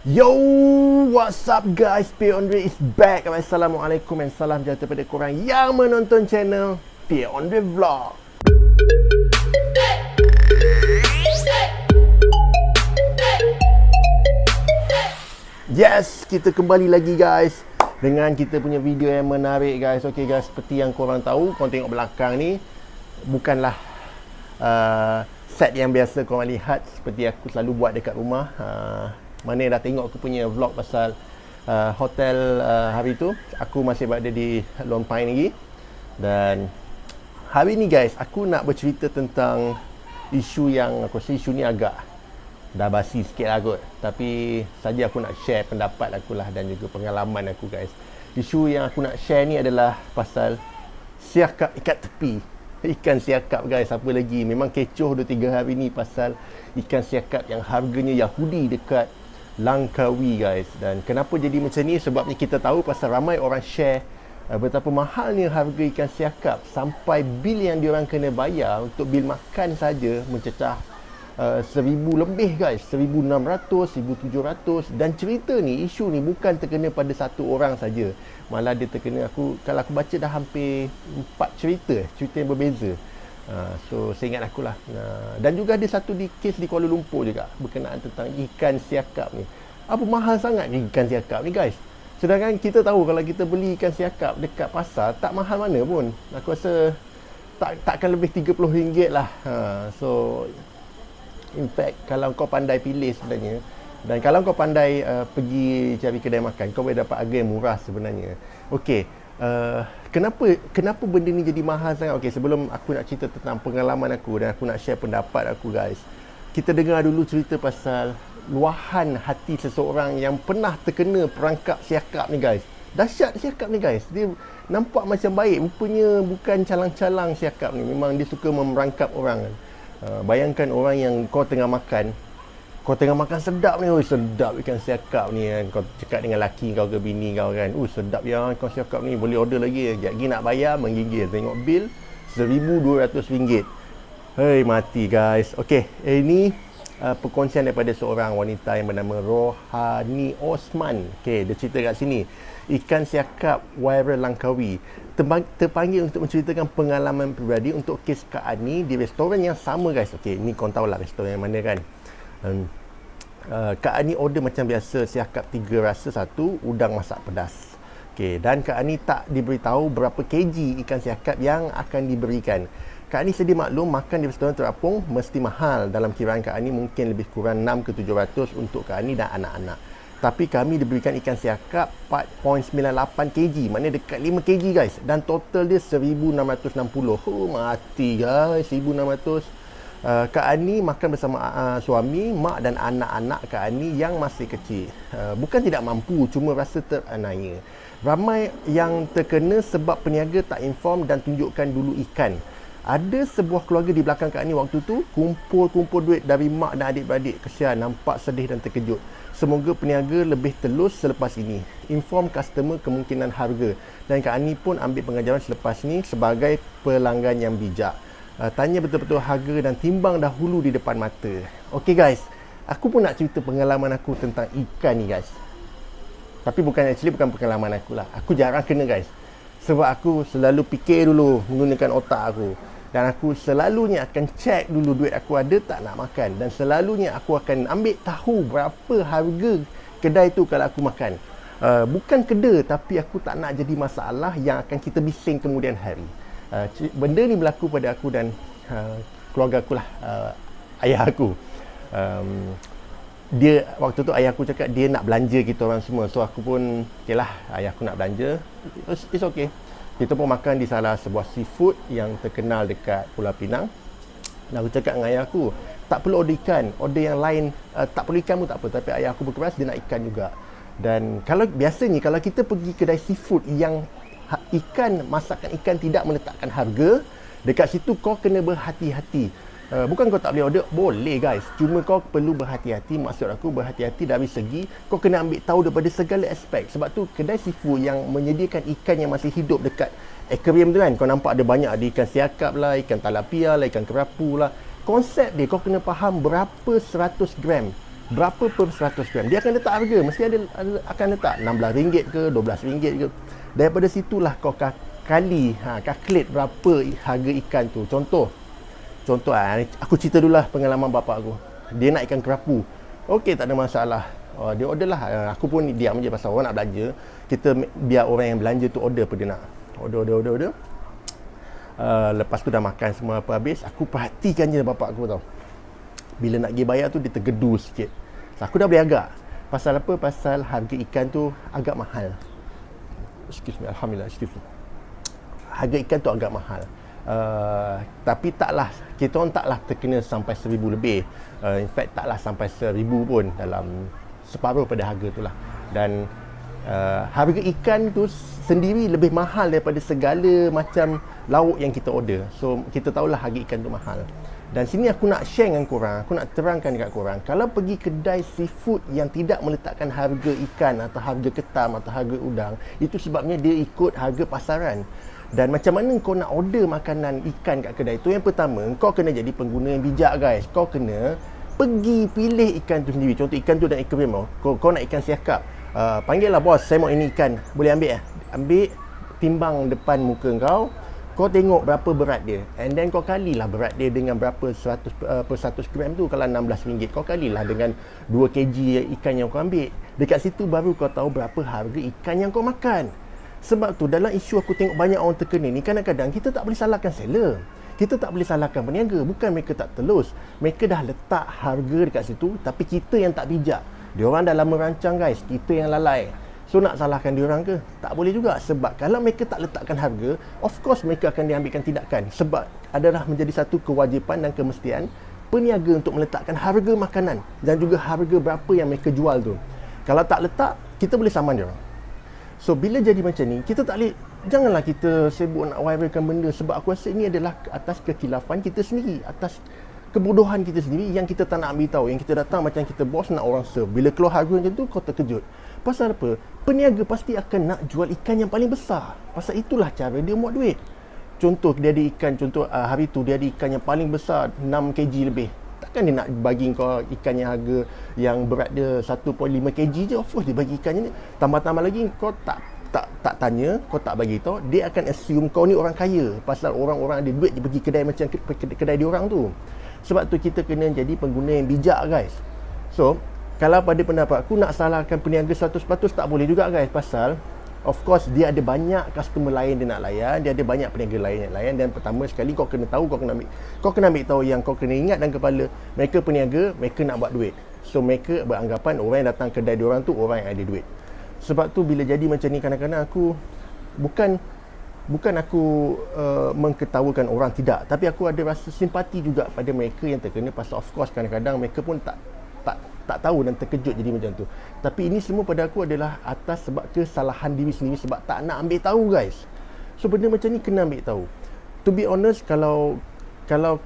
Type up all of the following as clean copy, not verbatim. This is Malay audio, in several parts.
Yo, what's up guys? Pierre Andre is back. Assalamualaikum dan salam sejahtera kepada korang yang menonton channel Pierre Andre Vlog. Yes, kita kembali lagi guys dengan kita punya video yang menarik guys. Okay guys, seperti yang korang tahu, korang tengok belakang ni bukanlah set yang biasa korang lihat seperti aku selalu buat dekat rumah. Mana dah tengok aku punya vlog pasal hotel hari tu, aku masih berada di Lone Pine lagi. Dan hari ni guys, aku nak bercerita tentang isu yang aku rasa isu ni agak dah basi sikit lah kot, tapi saja aku nak share pendapat aku lah dan juga pengalaman aku guys. Isu yang aku nak share ni adalah pasal siakap ikat tepi, ikan siakap guys. Apa lagi, memang kecoh 2-3 hari ni pasal ikan siakap yang harganya Yahudi dekat Langkawi guys. Dan kenapa jadi macam ni? Sebabnya kita tahu pasal ramai orang share betapa mahalnya harga ikan siakap, sampai bil yang diorang kena bayar untuk bil makan saja mencecah 1000 lebih guys, 1600, 1700. Dan cerita ni, isu ni bukan terkena pada satu orang saja, malah dia terkena, kalau aku baca dah hampir 4 cerita yang berbeza. So saya ingat akulah. Dan juga ada satu kes di Kuala Lumpur juga berkenaan tentang ikan siakap ni. Apa mahal sangat ni ikan siakap ni guys. Sedangkan kita tahu kalau kita beli ikan siakap dekat pasar tak mahal mana pun. Aku rasa takkan lebih RM30 lah. So in fact, kalau kau pandai pilih sebenarnya, dan kalau kau pandai pergi cari kedai makan, kau boleh dapat harga yang murah sebenarnya. Okey, kenapa benda ni jadi mahal sangat? Okey, sebelum aku nak cerita tentang pengalaman aku dan aku nak share pendapat aku guys, kita dengar dulu cerita pasal luahan hati seseorang yang pernah terkena perangkap siakap ni guys. Dahsyat siakap ni guys. Dia nampak macam baik, rupanya bukan calang-calang siakap ni. Memang dia suka memerangkap orang. Bayangkan orang yang kau tengah makan sedap ni, sedap ikan siakap ni kan. Kau cakap dengan laki kau ke bini kau kan, sedap ya ikan siakap ni, boleh order lagi. Sekejap lagi nak bayar, menggigil, tengok bil RM1,200. Hei, mati guys. Okey, ini perkongsian daripada seorang wanita yang bernama Rohani Osman. Okey, dia cerita kat sini, ikan siakap viral Langkawi. Terpanggil untuk menceritakan pengalaman peribadi untuk kes Kak Ani di restoran yang sama guys. Okey, ni kau tahulah restoran yang mana kan. Kak Ani order macam biasa, siakap 3 rasa, 1 udang masak pedas. Okey, dan Kak Ani tak diberitahu berapa kg ikan siakap yang akan diberikan. Kak Ani sedia maklum makan di restoran terapung mesti mahal. Dalam kiraan Kak Ani mungkin lebih kurang 6 ke 700 untuk Kak Ani dan anak-anak. Tapi kami diberikan ikan siakap 4.98 kg, maknanya dekat 5 kg guys. Dan total dia 1660. Mati guys, 1600. Kak Ani makan bersama suami, mak dan anak-anak Kak Ani yang masih kecil. Bukan tidak mampu, cuma rasa teraniaya. Ramai yang terkena sebab peniaga tak inform dan tunjukkan dulu ikan. Ada sebuah keluarga di belakang Kak Ani waktu tu kumpul duit dari mak dan adik-beradik. Kesian, nampak sedih dan terkejut. Semoga peniaga lebih telus selepas ini. Inform customer kemungkinan harga. Dan Kak Ani pun ambil pengajaran selepas ni sebagai pelanggan yang bijak. Tanya betul-betul harga dan timbang dahulu di depan mata. Okey guys, aku pun nak cerita pengalaman aku tentang ikan ni guys. Tapi bukan pengalaman aku lah. Aku jarang kena guys, sebab aku selalu fikir dulu menggunakan otak aku. Dan aku selalunya akan check dulu duit aku ada tak nak makan. Dan selalunya aku akan ambil tahu berapa harga kedai tu kalau aku makan. Bukan keda, tapi aku tak nak jadi masalah yang akan kita bising kemudian hari. Benda ni berlaku pada aku dan keluarga aku lah, ayah aku. Dia waktu tu ayah aku cakap dia nak belanja kita orang semua. So aku pun okey lah, ayah aku nak belanja, it's okay. Kita pun makan di salah sebuah seafood yang terkenal dekat Pulau Pinang. Dan aku cakap dengan ayah aku, tak perlu order ikan, order yang lain. Tak perlu ikan pun tak apa, tapi ayah aku berkeras dia nak ikan juga. Dan biasanya kalau kita pergi kedai seafood yang masakan ikan tidak meletakkan harga, dekat situ kau kena berhati-hati. Bukan kau tak boleh order, boleh guys, cuma kau perlu berhati-hati. Maksud aku berhati-hati dari segi kau kena ambil tahu daripada segala aspek. Sebab tu kedai seafood yang menyediakan ikan yang masih hidup dekat aquarium tu kan, kau nampak ada banyak, ada ikan siakap lah, ikan talapia lah, ikan kerapu lah. Konsep dia kau kena faham berapa 100 gram berapa per 100 gram. Dia akan letak harga, mesti akan letak RM16 ke RM12 ke. Daripada situlah kau kali calculate berapa harga ikan tu. Contoh aku cerita dululah pengalaman bapak aku. Dia nak ikan kerapu. Okey, tak ada masalah. Dia order lah. Aku pun diam je pasal orang nak belanja. Kita biar orang yang belanja tu order apa dia nak. Order. Lepas tu dah makan semua apa habis, aku perhatikan je bapak aku tau. Bila nak pergi bayar tu dia tergedu sikit. So, aku dah boleh agak. Pasal apa? Pasal harga ikan tu agak mahal. Excuse me, alhamdulillah, excuse me. Harga ikan tu agak mahal. Tapi kita orang taklah terkena sampai 1,000 lebih. In fact taklah sampai 1,000 pun, dalam separuh pada harga tu lah. Dan harga ikan tu sendiri lebih mahal daripada segala macam lauk yang kita order. So kita tahulah harga ikan tu mahal. Dan sini aku nak share dengan korang, aku nak terangkan dekat korang, kalau pergi kedai seafood yang tidak meletakkan harga ikan atau harga ketam atau harga udang, itu sebabnya dia ikut harga pasaran. Dan macam mana kau nak order makanan ikan kat kedai tu? Yang pertama, kau kena jadi pengguna yang bijak guys. Kau kena pergi pilih ikan tu sendiri. Contoh ikan tu dan aquarium kau nak ikan siakap, panggil lah, bos, saya mau ini ikan, boleh ambil ambil, timbang depan muka kau tengok berapa berat dia, and then kau kalilah berat dia dengan berapa 100 per 100 gram tu. Kalau RM16, kau kalilah dengan 2 kg ikan yang kau ambil. Dekat situ baru kau tahu berapa harga ikan yang kau makan. Sebab tu dalam isu aku tengok banyak orang terkena ni, kadang-kadang kita tak boleh salahkan seller, kita tak boleh salahkan peniaga. Bukan mereka tak telus, mereka dah letak harga dekat situ, tapi kita yang tak bijak. Diorang dah lama rancang guys, kita yang lalai. So nak salahkan diorang ke? Tak boleh juga. Sebab kalau mereka tak letakkan harga, of course mereka akan diambilkan tindakan. Sebab adalah menjadi satu kewajipan dan kemestian peniaga untuk meletakkan harga makanan dan juga harga berapa yang mereka jual tu. Kalau tak letak, kita boleh saman diorang. So bila jadi macam ni, kita tak boleh, janganlah kita sibuk nak viralkan benda. Sebab aku rasa ini adalah atas kekilafan kita sendiri, atas kebodohan kita sendiri yang kita tak nak ambil tahu. Yang kita datang macam kita bos nak orang serve, bila keluar harga macam tu kau terkejut. Pasal apa? Peniaga pasti akan nak jual ikan yang paling besar. Pasal itulah cara dia buat duit. Contoh dia ada ikan, hari tu dia ada ikan yang paling besar 6 kg lebih. Takkan dia nak bagi kau ikan yang harga yang berat dia 1.5 kg je. Of course dia bagi ikannya ni. Tambah-tambah lagi kau tak tanya, kau tak bagi tahu, dia akan assume kau ni orang kaya. Pasal orang-orang ada duit dia pergi kedai macam kedai dia orang tu. Sebab tu kita kena jadi pengguna yang bijak guys. So kalau pada pendapat aku, nak salahkan peniaga 100% tak boleh juga guys. Pasal of course dia ada banyak customer lain dia nak layan, dia ada banyak peniaga lain yang layan. Dan pertama sekali kau kena tahu, kau kena ambil tahu yang kau kena ingat dalam kepala, mereka peniaga, mereka nak buat duit. So mereka beranggapan orang yang datang kedai diorang tu orang yang ada duit. Sebab tu bila jadi macam ni, kadang-kadang aku bukan aku mengketawakan orang, tidak, tapi aku ada rasa simpati juga pada mereka yang terkena. Pasal of course kadang-kadang mereka pun tak tahu dan terkejut jadi macam tu. Tapi ini semua pada aku adalah atas sebab kesalahan diri sendiri, sebab tak nak ambil tahu guys. So benda macam ni kena ambil tahu. To be honest, kalau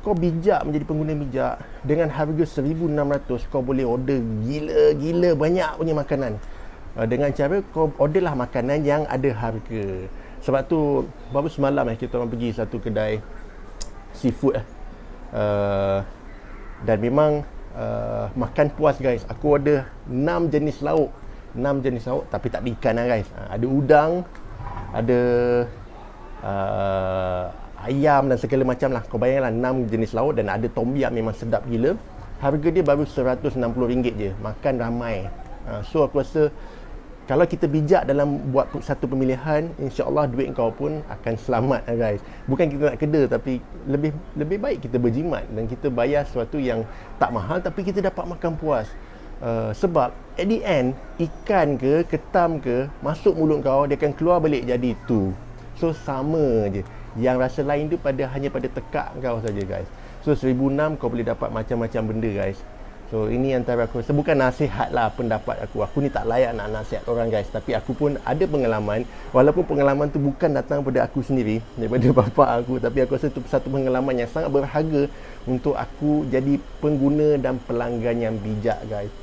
kau bijak, menjadi pengguna bijak, dengan harga 1,600 kau boleh order gila-gila banyak punya makanan. Dengan cara kau orderlah makanan yang ada harga. Sebab tu baru semalam kita orang pergi satu kedai seafood dan memang makan puas guys. Aku order 6 jenis lauk, tapi tak ada ikan lah guys. Ada udang, ada ayam dan segala macam lah. Kau bayanglah 6 jenis lauk, dan ada tom yum, memang sedap gila. Harga dia baru RM160 je. Makan ramai. So aku rasa kalau kita bijak dalam buat satu pemilihan, insya-Allah duit kau pun akan selamat guys. Bukan kita nak keda, tapi lebih baik kita berjimat dan kita bayar sesuatu yang tak mahal tapi kita dapat makan puas. Sebab at the end, ikan ke ketam ke masuk mulut kau, dia akan keluar balik jadi tu. So sama je. Yang rasa lain tu hanya pada tekak kau saja guys. So 1,600 kau boleh dapat macam-macam benda guys. So ini antara aku rasa, bukan nasihat lah pendapat aku. Aku ni tak layak nak nasihat orang guys, tapi aku pun ada pengalaman. Walaupun pengalaman tu bukan datang pada aku sendiri, daripada bapa aku, tapi aku rasa itu satu pengalaman yang sangat berharga untuk aku jadi pengguna dan pelanggan yang bijak guys.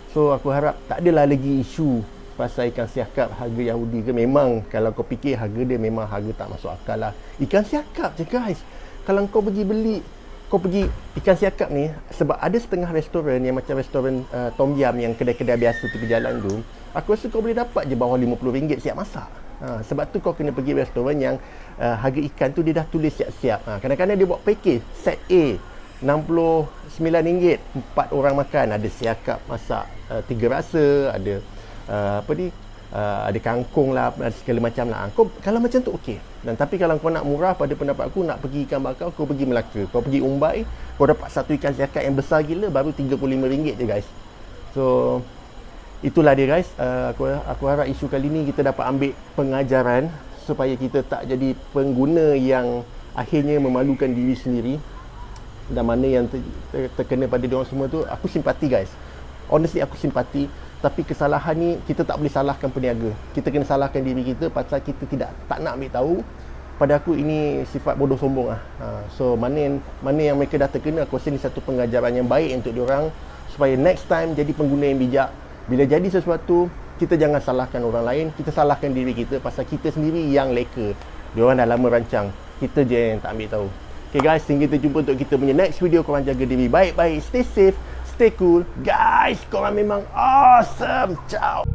So aku harap tak adalah lagi isu pasal ikan siakap harga Yahudi ke. Memang kalau kau fikir harga dia, memang harga tak masuk akal lah. Ikan siakap je guys. Kalau kau pergi beli kau pergi ikan siakap ni, sebab ada setengah restoran yang macam restoran tom yum yang kedai-kedai biasa tepi jalan tu, aku rasa kau boleh dapat je bawah RM50 siap masak. Sebab tu kau kena pergi restoran yang harga ikan tu dia dah tulis siap-siap. Kadang-kadang dia buat package set A RM69, 4 orang makan, ada siakap masak 3 rasa, ada ada kangkung lah, ada segala macam lah. Kau kalau macam tu okey. Dan tapi kalau kau nak murah, pada pendapat aku, nak pergi ikan bakar, kau pergi Melaka, kau pergi Umbai, kau dapat satu ikan siakap yang besar gila baru RM35 je guys. So itulah dia guys. Aku harap isu kali ni kita dapat ambil pengajaran supaya kita tak jadi pengguna yang akhirnya memalukan diri sendiri. Dan mana yang terkena pada diorang semua tu, aku simpati guys. Honestly aku simpati. Tapi kesalahan ni kita tak boleh salahkan peniaga. Kita kena salahkan diri kita pasal kita tak nak ambil tahu. Pada aku ini sifat bodoh sombong lah. So mana yang mereka dah terkena, aku rasa ni satu pengajaran yang baik untuk diorang, supaya next time jadi pengguna yang bijak. Bila jadi sesuatu, kita jangan salahkan orang lain, kita salahkan diri kita pasal kita sendiri yang leka. Diorang dah lama rancang, kita je yang tak ambil tahu. Okay guys, hingga kita jumpa untuk kita punya next video. Korang jaga diri baik-baik, stay safe, stay cool. Guys, korang memang awesome. Ciao.